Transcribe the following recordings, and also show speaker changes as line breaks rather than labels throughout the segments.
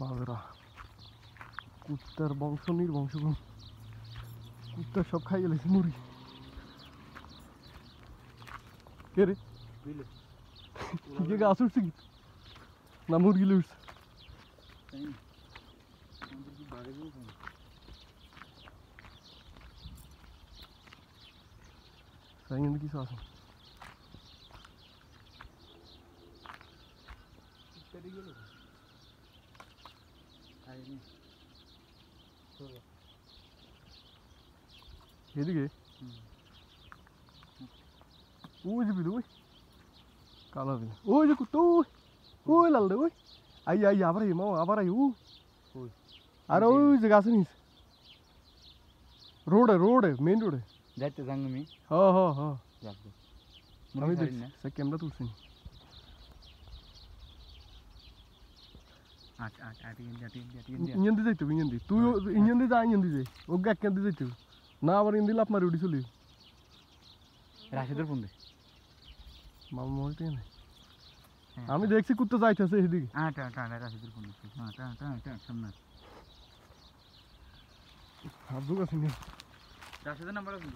বাজরা কুত্তার বংশ নির্বংশ কুত্তা সব খাইয়ে লেছে মুড়ি কে রে কি গাছ উঠছে কি না মুরগি উঠছে সাইন কিছু আছে এদিকে ওই যে ওই কালো বিল ওই যে কুত্তা ওই লাল রে ওই আই আই আবার মা আবার আই ওই আর ওই যে গাছের নিচে রোডে মেইন রোডে
যাইতে যাং আমি
হ্যাঁ আমি দেখছি সে ক্যামেরা তুলছি ইঞ্জিন দিয়ে যাইতে ইঞ্জিন দিয়ে তুই ইঞ্জিন দিয়ে যা ইঞ্জিন দিয়ে যাই ও গ্যাক কেন দিয়ে যাইতে না আবার ইঞ্জিন লাভ মারি উঠি চলি
রাশিদের ফোন দে
মামা মলতে না আমি দেখছি কুত্তা যাইতেছে এদিকে
রাশিদের ফোন দিচ্ছি সামনে
হাবুক আছে নি
রাশিদের নাম্বার আছে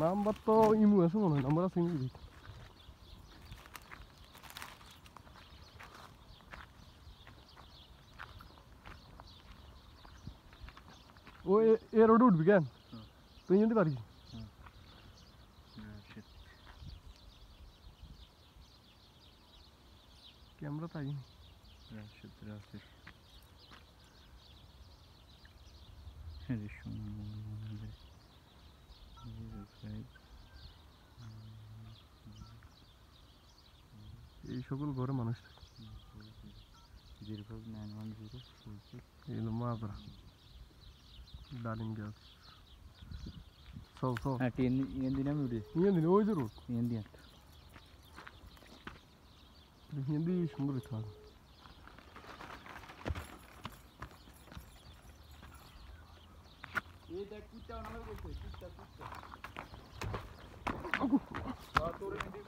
নাম্বার তো ইমু আছে মনে হয় নাম্বার আছে নি ও এ রোড উঠবি কেন তুই যেতে পারিস ক্যামেরা তাই এই সকল ঘরে মানুষ এলো মাবরা ডালিম গাছ চল
ఏంది আমি উঠে
ఏంది ওই যে রোড
ఏంది అంట
হিন্দি সুন্দর থাক
এই দেখ কুত্তা নামে বলছে কুত্তা তোর এনে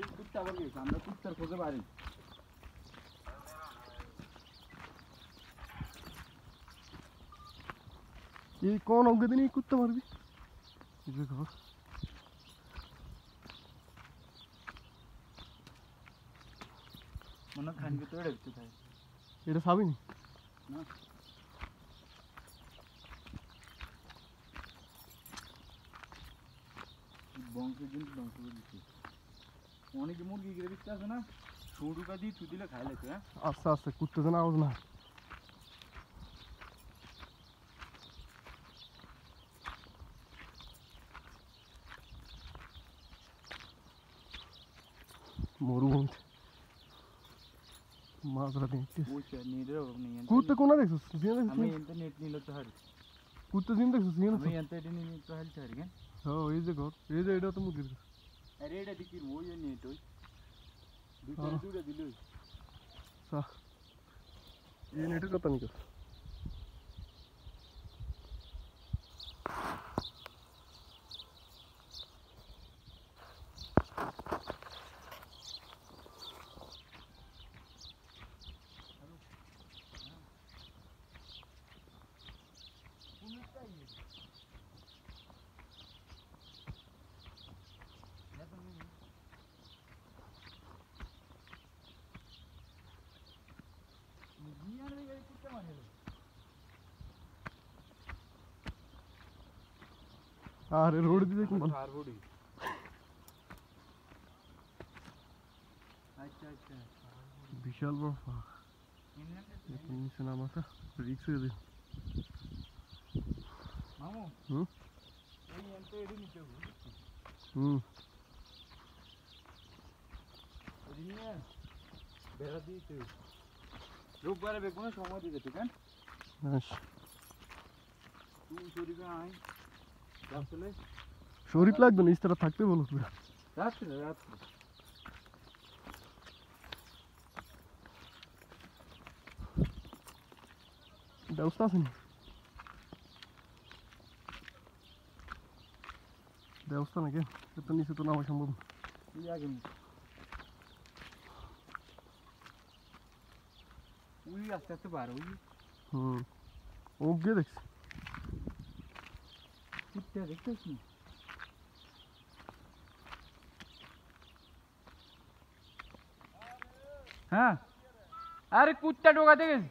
কুত্তা আবার গেছে আমরা কুত্তার খোঁজে পারি
এই কোন অঙ্গ দিন কুত্তা মারবি যে ঘর
মনে খান কে তোড়ে দিতে তাই
এটা সাবিনি
না বংশের জন্য ধ্বংস করে দিচ্ছে অনেকে মুরগি গিরে দিচ্ছে আছে না সরুকা দিয়ে তুই দিলে খাই লাগে হ্যাঁ
আস্তে আস্তে কুত্তা যেন আওয়াজ না মরুভূমি মাছরা দেখতে কুত্তা কোনা দেখছিস
আমি নেট নিল তো হারি
কুত্তা দিন দেখছিস
আমি এনতে এটি নিল তো হারি হারি কেন
হ্যাঁ এই যে ঘর এই যে এটা তো মুরগির
আরে এটা দেখি ওই নেট ওই দুটো দিল
এই নেটের কথা নিক আরে রোড দিয়ে দেখুন
আর রোডি আচ্ছা
বিশাল বড় ফাঁক নিচে নামাটা রিক্স হয়ে দিন
মামু এই এনতে এডি নিতে হবে এডি নিয়ে বেড়া দিতে রোববারে বেগুনে সময় দিতে ঠিক আছে তুই শরীরে আয় রাত্রে
শরীর লাগবে না ইস্তারা থাকতে বলো
রাত্রে
ব্যবস্থা আছে না ব্যবস্থা নাকি তো নিচে তো নামা সম্ভব
ওই আস্তে আস্তে বার ওই
হুম ও গিয়ে দেখছি
কুত্তা দেখতেছ না হ্যাঁ আরে কুত্তা ঢোকাতে গেছে